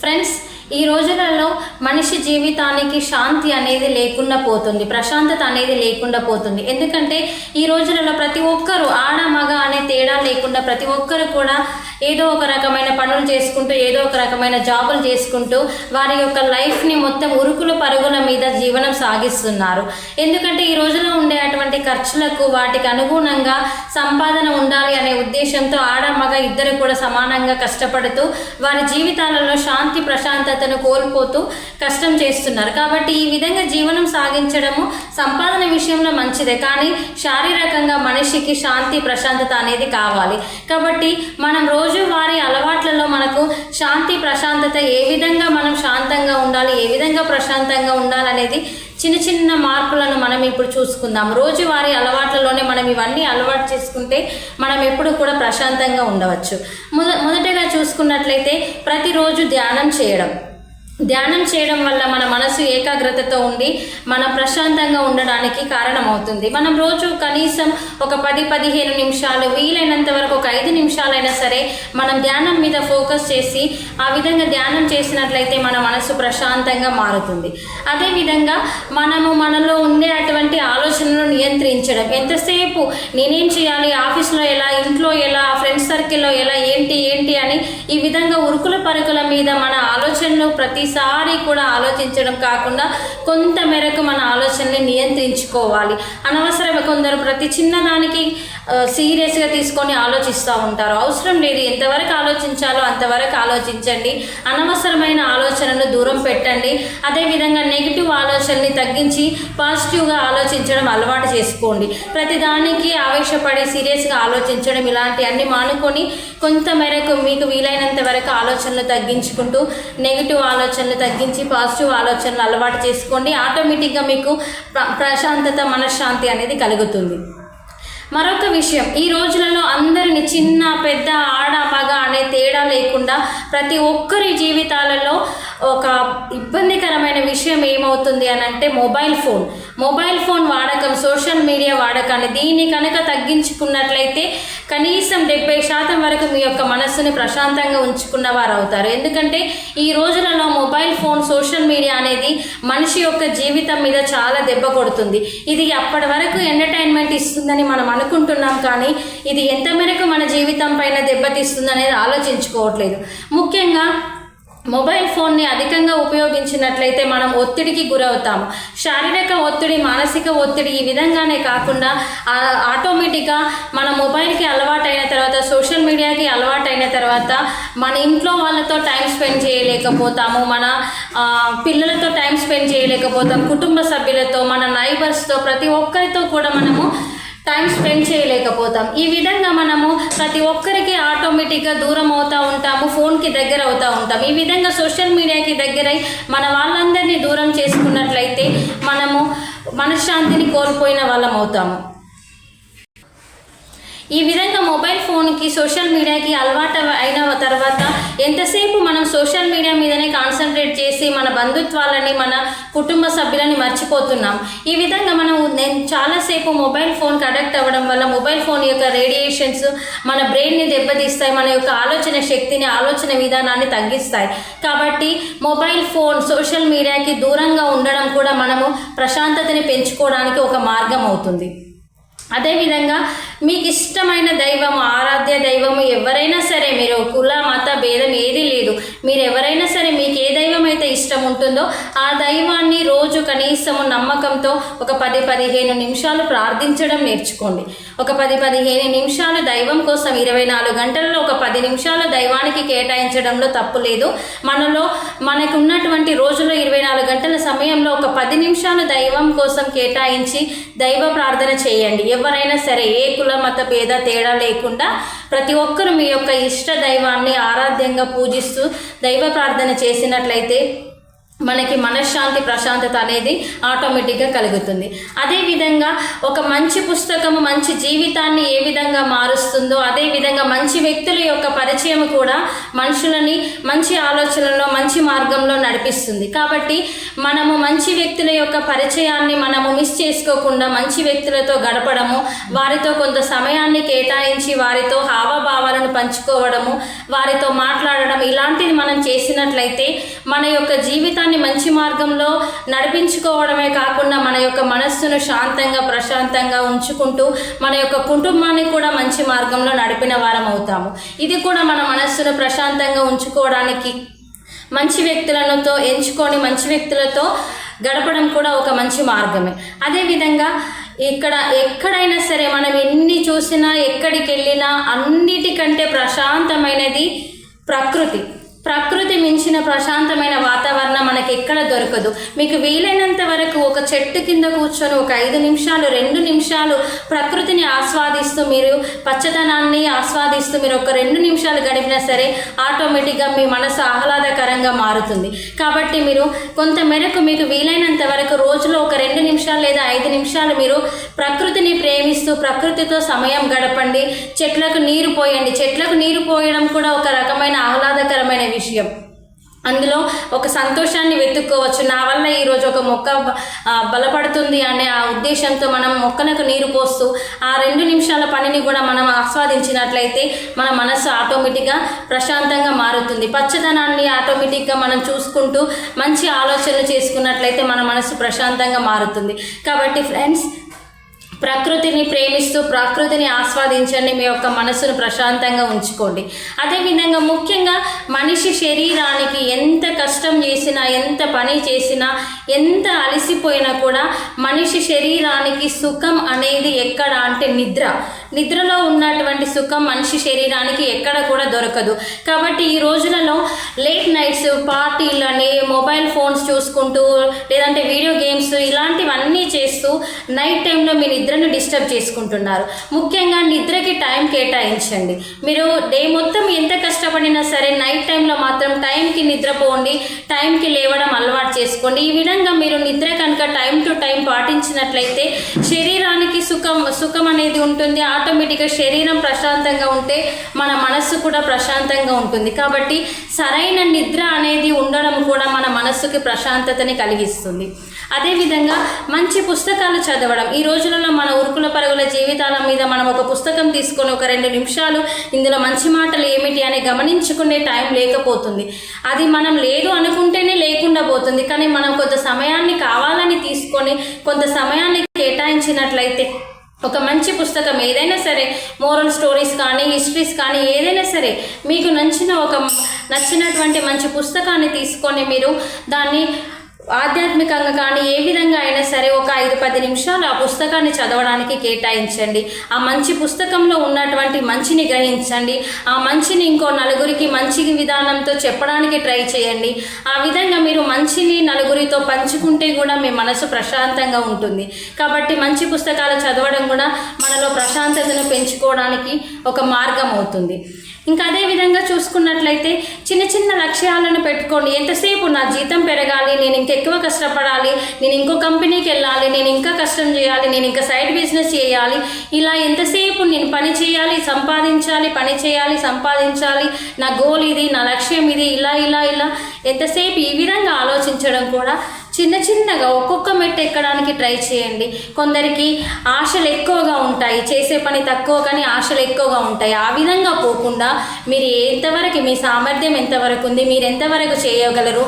Friends, ఈ రోజులలో మనిషి జీవితానికి శాంతి అనేది లేకుండా పోతుంది, ప్రశాంతత అనేది లేకుండా పోతుంది. ఎందుకంటే ఈ రోజులలో ప్రతి ఒక్కరు ఆడ మగ అనే తేడా లేకుండా ప్రతి ఒక్కరు కూడా ఏదో ఒక రకమైన పనులు చేసుకుంటూ ఏదో ఒక రకమైన జాబులు చేసుకుంటూ వారి యొక్క లైఫ్ని మొత్తం ఉరుకుల పరుగుల మీద జీవనం సాగిస్తున్నారు. ఎందుకంటే ఈ రోజులో ఉండే అటువంటి ఖర్చులకు వాటికి అనుగుణంగా సంపాదన ఉండాలి అనే ఉద్దేశంతో ఆడ మగ ఇద్దరు కూడా సమానంగా కష్టపడుతూ వారి జీవితాలలో శాంతి ప్రశాంతతను కోల్పోతూ కష్టం చేస్తున్నారు. కాబట్టి ఈ విధంగా జీవనం సాగించడము సంపాదన విషయంలో మంచిదే, కానీ శారీరకంగా మనిషికి శాంతి ప్రశాంతత అనేది కావాలి. కాబట్టి మనం రోజువారీ అలవాట్లలో మనకు శాంతి ప్రశాంతత ఏ విధంగా మనం శాంతంగా ఉండాలి, ఏ విధంగా ప్రశాంతంగా ఉండాలనేది చిన్న చిన్న మార్పులను మనం ఇప్పుడు చూసుకుందాం. రోజువారీ అలవాట్లలోనే మనం ఇవన్నీ అలవాటు చేసుకుంటే మనం ఎప్పుడు కూడా ప్రశాంతంగా ఉండవచ్చు. మొదటగా చూసుకున్నట్లయితే ప్రతిరోజు ధ్యానం చేయడం వల్ల మన మనసు ఏకాగ్రతతో ఉండి మనం ప్రశాంతంగా ఉండడానికి కారణమవుతుంది. మనం రోజు కనీసం ఒక 10-15 నిమిషాలు, వీలైనంత వరకు ఒక 5 నిమిషాలైనా సరే మనం ధ్యానం మీద ఫోకస్ చేసి ఆ విధంగా ధ్యానం చేసినట్లయితే మన మనసు ప్రశాంతంగా మారుతుంది. అదేవిధంగా మనలో ఉండే అటువంటి ఆలోచనలను నియంత్రించడం. ఎంతసేపు నేనేం చేయాలి, ఆఫీస్లో ఎలా, ఇంట్లో ఎలా, ఫ్రెండ్స్ సర్కిల్లో ఎలా, ఏంటి అని ఈ విధంగా ఉరుకుల పరుగుల మీద మన ఆలోచనలు ప్రతిసారి కూడా ఆలోచించడం కాకుండా కొంత మేరకు మన ఆలోచనని నియంత్రించుకోవాలి. అనవసరంగా కొందరు ప్రతి చిన్నదానికి సీరియస్గా తీసుకొని ఆలోచిస్తూ ఉంటారు. అవసరం లేదు, ఎంతవరకు ఆలోచించాలో అంతవరకు ఆలోచించండి. అనవసరమైన ఆలోచనలు దూరం పెట్టండి. అదేవిధంగా నెగిటివ్ ఆలోచనని తగ్గించి పాజిటివ్గా ఆలోచించడం అలవాటు చేసుకోండి. ప్రతిదానికి ఆవేశపడి సీరియస్గా ఆలోచించడం ఇలాంటి అన్ని మానుకొని కొంత మేరకు మీకు వీలైనంత వరకు ఆలోచనలు తగ్గించుకుంటూ నెగిటివ్ ఆలోచనలు తగ్గించి పాజిటివ్ ఆలోచనలు అలవాటు చేసుకోండి. ఆటోమేటిక్గా మీకు ప్రశాంతత, మనశ్శాంతి అనేది కలుగుతుంది. మరొక విషయం, ఈ రోజులలో అందరిని చిన్న పెద్ద ఆడ మగ అనే తేడా లేకుండా ప్రతి ఒక్కరి జీవితాలలో ఒక ఇబ్బందికరమైన విషయం ఏమవుతుంది అని అంటే మొబైల్ ఫోన్ వాడకం, సోషల్ మీడియా వాడకాన్ని దీన్ని కనుక తగ్గించుకున్నట్లయితే కనీసం 70% వరకు మీ యొక్క మనస్సుని ప్రశాంతంగా ఉంచుకున్న వారు అవుతారు. ఎందుకంటే ఈ రోజులలో మొబైల్ ఫోన్, సోషల్ మీడియా అనేది మనిషి యొక్క జీవితం మీద చాలా దెబ్బ కొడుతుంది. ఇది అప్పటి వరకు ఎంటర్టైన్మెంట్ ఇస్తుందని మనం అనుకుంటున్నాం, కానీ ఇది ఎంత మేరకు మన జీవితం పైన దెబ్బతీస్తుంది అనేది ఆలోచించుకోవట్లేదు. ముఖ్యంగా మొబైల్ ఫోన్ని అధికంగా ఉపయోగించినట్లయితే మనం ఒత్తిడికి గురవుతాము. శారీరక ఒత్తిడి, మానసిక ఒత్తిడి ఈ విధంగానే కాకుండా ఆటోమేటిక్గా మన మొబైల్కి అలవాటైన తర్వాత, సోషల్ మీడియాకి అలవాటైన తర్వాత మన ఇంట్లో వాళ్ళతో టైం స్పెండ్ చేయలేకపోతాము, మన పిల్లలతో టైం స్పెండ్ చేయలేకపోతాం, కుటుంబ సభ్యులతో, మన నైబర్స్తో, ప్రతి ఒక్కరితో కూడా మనము టైం స్పెండ్ చేయలేకపోతాం. ఈ విధంగా మనము ప్రతి ఒక్కరికి ఆటోమేటిక్గా దూరం అవుతూ ఉంటాము, ఫోన్కి దగ్గర అవుతూ ఉంటాం. ఈ విధంగా సోషల్ మీడియాకి దగ్గరై మన వాళ్ళందరినీ దూరం చేసుకున్నట్లయితే మనము మనశ్శాంతిని కోల్పోయిన వాళ్ళం అవుతాము. ఈ విధంగా మొబైల్ ఫోన్కి, సోషల్ మీడియాకి అలవాటు అయిన తర్వాత ఎంతసేపు మనం సోషల్ మీడియా మీదనే కాన్సన్ట్రేట్ చేసి మన బంధుత్వాలని, మన కుటుంబ సభ్యులని మర్చిపోతున్నాం. ఈ విధంగా నేను చాలాసేపు మొబైల్ ఫోన్కి అడక్ట్ అవ్వడం వల్ల మొబైల్ ఫోన్ యొక్క రేడియేషన్స్ మన బ్రెయిన్ని దెబ్బతీస్తాయి, మన యొక్క ఆలోచన శక్తిని, ఆలోచన విధానాన్ని తగ్గిస్తాయి. కాబట్టి మొబైల్ ఫోన్, సోషల్ మీడియాకి దూరంగా ఉండడం కూడా మనము ప్రశాంతతని పెంచుకోవడానికి ఒక మార్గం అవుతుంది. అదేవిధంగా మీకు ఇష్టమైన దైవము, ఆరాధ్య దైవము ఎవరైనా సరే, మీరు కుల మత భేదం ఏది లేదు, మీరు ఎవరైనా సరే మీకు ఏ దైవం అయితే ఇష్టం ఉంటుందో ఆ దైవాన్ని రోజు కనీసము నమ్మకంతో ఒక 10-15 నిమిషాలు ప్రార్థించడం నేర్చుకోండి. ఒక 10-15 నిమిషాలు దైవం కోసం, 24 గంటల్లో ఒక 10 నిమిషాలు దైవానికి కేటాయించడంలో తప్పు లేదు. మనకు ఉన్నటువంటి రోజుల్లో 24 గంటల సమయంలో ఒక 10 నిమిషాలు దైవం కోసం కేటాయించి దైవ ప్రార్థన చేయండి. ఎవరైనా సరే, ఏ కుల మత భేద తేడా లేకుండా ప్రతి ఒక్కరు మీ యొక్క ఇష్ట దైవాన్ని ఆరాధ్యంగా పూజిస్తూ దైవ ప్రార్థన చేసినట్లయితే మనకి మనశ్శాంతి, ప్రశాంతత అనేది ఆటోమేటిక్గా కలుగుతుంది. అదేవిధంగా ఒక మంచి పుస్తకము మంచి జీవితాన్ని ఏ విధంగా మారుస్తుందో అదేవిధంగా మంచి వ్యక్తుల యొక్క పరిచయం కూడా మనుషులని మంచి ఆలోచనలో, మంచి మార్గంలో నడిపిస్తుంది. కాబట్టి మనము మంచి వ్యక్తుల యొక్క పరిచయాన్ని మనము మిస్ చేసుకోకుండా మంచి వ్యక్తులతో గడపడము, వారితో కొంత సమయాన్ని కేటాయించి వారితో హావభావాలను పంచుకోవడము, వారితో మాట్లాడడం ఇలాంటిది మనం చేసినట్లయితే మన యొక్క జీవితాన్ని మంచి మార్గంలో నడిపించుకోవడమే కాకుండా మన యొక్క మనస్సును శాంతంగా ప్రశాంతంగా ఉంచుకుంటూ మన యొక్క కుటుంబాన్ని కూడా మంచి మార్గంలో నడిపిన వారం అవుతాము. ఇది కూడా మన మనస్సును ప్రశాంతంగా ఉంచుకోవడానికి మంచి వ్యక్తులతో ఎంచుకొని మంచి వ్యక్తులతో గడపడం కూడా ఒక మంచి మార్గమే. అదేవిధంగా ఎక్కడైనా సరే మనం ఎన్ని చూసినా ఎక్కడికి వెళ్ళినా అన్నిటికంటే ప్రశాంతమైనది ప్రకృతి మించిన ప్రశాంతమైన వాతావరణం మనకి ఎక్కడ దొరకదు. మీకు వీలైనంత వరకు ఒక చెట్టు కింద కూర్చొని ఒక 5 నిమిషాలు 2 నిమిషాలు ప్రకృతిని ఆస్వాదిస్తూ మీరు పచ్చదనాన్ని ఆస్వాదిస్తూ మీరు ఒక 2 నిమిషాలు గడిపినా సరే ఆటోమేటిక్గా మీ మనసు ఆహ్లాదకరంగా మారుతుంది. కాబట్టి మీరు కొంత మేరకు మీకు వీలైనంత వరకు రోజులో ఒక 2 నిమిషాలు లేదా 5 నిమిషాలు మీరు ప్రకృతిని ప్రేమిస్తూ ప్రకృతితో సమయం గడపండి. చెట్లకు నీరు పోయండి. చెట్లకు నీరు పోయడం కూడా ఒక రకమైన ఆహ్లాదకరమైన విషయం. అందులో ఒక సంతోషాన్ని వెతుక్కోవచ్చు. నా వల్ల ఈరోజు ఒక మొక్క బలపడుతుంది అనే ఆ ఉద్దేశంతో మనం మొక్కలకు నీరు పోస్తూ ఆ 2 నిమిషాల పనిని కూడా మనం ఆస్వాదించినట్లయితే మన మనసు ఆటోమేటిక్గా ప్రశాంతంగా మారుతుంది. పచ్చదనాన్ని ఆటోమేటిక్గా మనం చూసుకుంటూ మంచి ఆలోచనలు చేసుకున్నట్లయితే మన మనసు ప్రశాంతంగా మారుతుంది. కాబట్టి ఫ్రెండ్స్, ప్రకృతిని ప్రేమిస్తూ ప్రకృతిని ఆస్వాదించండి. మీ యొక్క మనసును ప్రశాంతంగా ఉంచుకోండి. అదేవిధంగా ముఖ్యంగా మనిషి శరీరానికి ఎంత కష్టం చేసినా ఎంత పని చేసినా ఎంత అలసిపోయినా కూడా మనిషి శరీరానికి సుఖం అనేది ఎక్కడ అంటే నిద్రలో ఉన్నటువంటి సుఖం మనిషి శరీరానికి ఎక్కడ కూడా దొరకదు. కాబట్టి ఈ రోజులలో లేట్ నైట్స్ పార్టీలని మొబైల్ ఫోన్స్ చూసుకుంటూ లేదంటే వీడియో గేమ్స్ ఇలాంటివన్నీ చేస్తూ నైట్ టైంలో మీ నిద్రను డిస్టర్బ్ చేసుకుంటున్నారు. ముఖ్యంగా నిద్రకి టైం కేటాయించండి. మీరు డే మొత్తం ఎంత కష్టపడినా సరే నైట్ టైంలో మాత్రం టైంకి నిద్రపోండి, టైంకి లేవడం అలవాటు చేసుకోండి. ఈ విధంగా మీరు నిద్ర కనుక టైం టు టైం పాటించినట్లయితే శరీరానికి సుఖం అనేది ఉంటుంది. ఆటోమేటిక్గా శరీరం ప్రశాంతంగా ఉంటే మన మనస్సు కూడా ప్రశాంతంగా ఉంటుంది. కాబట్టి సరైన నిద్ర అనేది ఉండడం కూడా మన మనస్సుకి ప్రశాంతతని కలిగిస్తుంది. అదేవిధంగా మంచి పుస్తకాలు చదవడం. ఈ రోజులలో మన ఉరుకుల పరుగుల జీవితాల మీద మనం ఒక పుస్తకం తీసుకొని ఒక 2 నిమిషాలు ఇందులో మంచి మాటలు ఏమిటి అని గమనించుకునే టైం లేకపోతుంది. అది మనం లేదు అనుకుంటేనే లేకుండా పోతుంది. కానీ మనం కొంత సమయాన్ని కావాలని తీసుకొని కొంత సమయాన్ని కేటాయించినట్లయితే ఒక మంచి పుస్తకం ఏదైనా సరే, మోరల్ స్టోరీస్ కానీ హిస్టరీస్ కానీ ఏదైనా సరే మీకు నచ్చినటువంటి మంచి పుస్తకాన్ని తీసుకొని మీరు దాన్ని ఆధ్యాత్మికంగా కానీ ఏ విధంగా అయినా సరే ఒక 5-10 నిమిషాలు ఆ పుస్తకాన్ని చదవడానికి కేటాయించండి. ఆ మంచి పుస్తకంలో ఉన్నటువంటి మంచిని గ్రహించండి. ఆ మంచిని ఇంకో నలుగురికి మంచి విధానంతో చెప్పడానికి ట్రై చేయండి. ఆ విధంగా మీరు మంచిని నలుగురితో పంచుకుంటే కూడా మీ మనసు ప్రశాంతంగా ఉంటుంది. కాబట్టి మంచి పుస్తకాలు చదవడం కూడా మనలో ప్రశాంతతను పెంచుకోవడానికి ఒక మార్గం అవుతుంది. ఇంకా అదే విధంగా చూసుకున్నట్లయితే చిన్న చిన్న లక్ష్యాలను పెట్టుకోండి. ఎంతసేపు నా జీతం పెరగాలి, నేను ఇంకెక్కువ కష్టపడాలి, నేను ఇంకో కంపెనీకి వెళ్ళాలి, నేను ఇంకా కష్టం చేయాలి, నేను ఇంకా సైడ్ బిజినెస్ చేయాలి, ఇలా ఎంతసేపు నేను పని చేయాలి, సంపాదించాలి, పని చేయాలి, సంపాదించాలి, నా గోల్ ఇది, నా లక్ష్యం ఇది, ఇలా ఇలా ఇలా ఎంతసేపు ఈ విధంగా ఆలోచించడం కూడా చిన్నగా ఒక్కొక్క మెట్టు ఎక్కడానికి ట్రై చేయండి. కొందరికి ఆశలు ఎక్కువగా ఉంటాయి, చేసే పని తక్కువ కానీ ఆశలు ఎక్కువగా ఉంటాయి. ఆ విధంగా పోకుండా మీరు ఎంతవరకు మీ సామర్థ్యం ఎంతవరకు ఉంది, మీరు ఎంతవరకు చేయగలరు,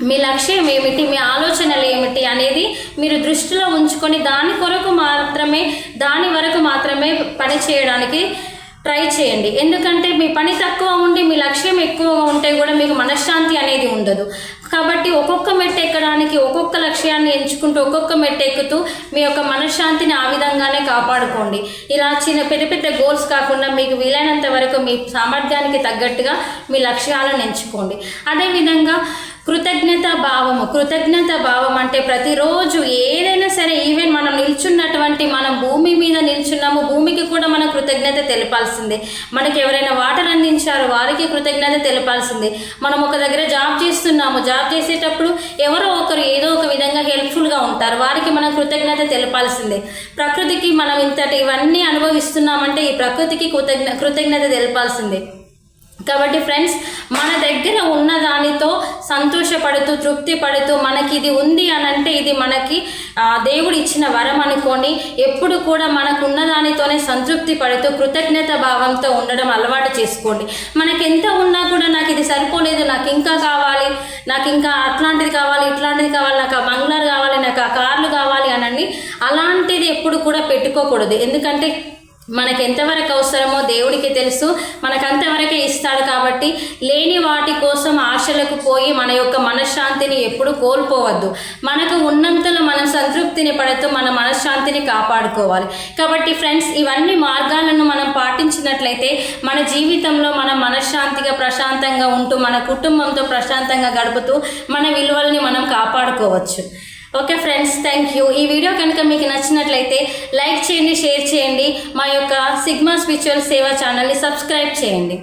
మీ లక్ష్యం ఏమిటి, మీ ఆలోచనలు ఏమిటి అనేది మీరు దృష్టిలో ఉంచుకొని దాని వరకు మాత్రమే పని చేయడానికి ట్రై చేయండి. ఎందుకంటే మీ పని తక్కువ ఉండి మీ లక్ష్యం ఎక్కువగా ఉంటే కూడా మీకు మనశ్శాంతి అనేది ఉండదు. కాబట్టి ఒక్కొక్క మెట్టు ఎక్కడానికి ఒక్కొక్క లక్ష్యాన్ని ఎంచుకుంటూ ఒక్కొక్క మెట్టు ఎక్కుతూ మీ యొక్క మనశ్శాంతిని ఆ విధంగానే కాపాడుకోండి. ఇలా పెద్ద గోల్స్ కాకుండా మీకు వీలైనంత వరకు మీ సామర్థ్యానికి తగ్గట్టుగా మీ లక్ష్యాలను ఎంచుకోండి. అదేవిధంగా కృతజ్ఞత భావం అంటే ప్రతిరోజు ఏదైనా సరే, ఈవెన్ మనం నిల్చున్నటువంటి మనం భూమి మీద నిల్చున్నాము, భూమికి కూడా మనం కృతజ్ఞత తెలపాల్సిందే. మనకి ఎవరైనా వాటర్ అందించారో వారికి కృతజ్ఞత తెలపాల్సిందే. మనం ఒక దగ్గర జాబ్ చేస్తున్నాము, జాబ్ చేసేటప్పుడు ఎవరో ఒకరు ఏదో ఒక విధంగా హెల్ప్ఫుల్గా ఉంటారు, వారికి మనం కృతజ్ఞత తెలపాల్సిందే. ప్రకృతికి మనం ఇవన్నీ అనుభవిస్తున్నామంటే ఈ ప్రకృతికి కృతజ్ఞత తెలపాల్సిందే. కాబట్టి ఫ్రెండ్స్, మన దగ్గర ఉన్న దానితో సంతోషపడుతూ తృప్తి పడుతూ మనకి ఇది ఉంది అని అంటే ఇది మనకి దేవుడు ఇచ్చిన వరం అనుకోని ఎప్పుడు కూడా మనకు ఉన్నదానితోనే సంతృప్తి పడుతూ కృతజ్ఞత భావంతో ఉండడం అలవాటు చేసుకోండి. మనకి ఎంత ఉన్నా కూడా నాకు ఇది సరిపోలేదు, నాకు ఇంకా కావాలి, నాకు ఇంకా అట్లాంటిది కావాలి, ఇట్లాంటిది కావాలి, నాకు ఆ బంగ్లాలు కావాలి, నాకు ఆ కార్లు కావాలి అనండి. అలాంటిది ఎప్పుడు కూడా పెట్టుకోకూడదు. ఎందుకంటే మనకు ఎంతవరకు అవసరమో దేవుడికి తెలుసు, మనకు అంతవరకే ఇస్తాడు. కాబట్టి లేని వాటి కోసం ఆశలకు పోయి మన యొక్క మనశ్శాంతిని ఎప్పుడు కోల్పోవద్దు. మనకు ఉన్నంతలో మనం సంతృప్తిని పడుతూ మన మనశ్శాంతిని కాపాడుకోవాలి. కాబట్టి ఫ్రెండ్స్, ఇవన్నీ మార్గాలను మనం పాటించినట్లయితే మన జీవితంలో మనం మనశ్శాంతిగా ప్రశాంతంగా ఉంటూ మన కుటుంబంతో ప్రశాంతంగా గడుపుతూ మన విలువల్ని మనం కాపాడుకోవచ్చు. Okay friends, thank you. ఈ వీడియో కనుక మీకు నచ్చినట్లయితే లైక్ చేయండి, షేర్ చేయండి. మా యొక్క సిగ్మా స్పిరిచువల్ సేవ ఛానల్ని సబ్స్క్రైబ్ చేయండి.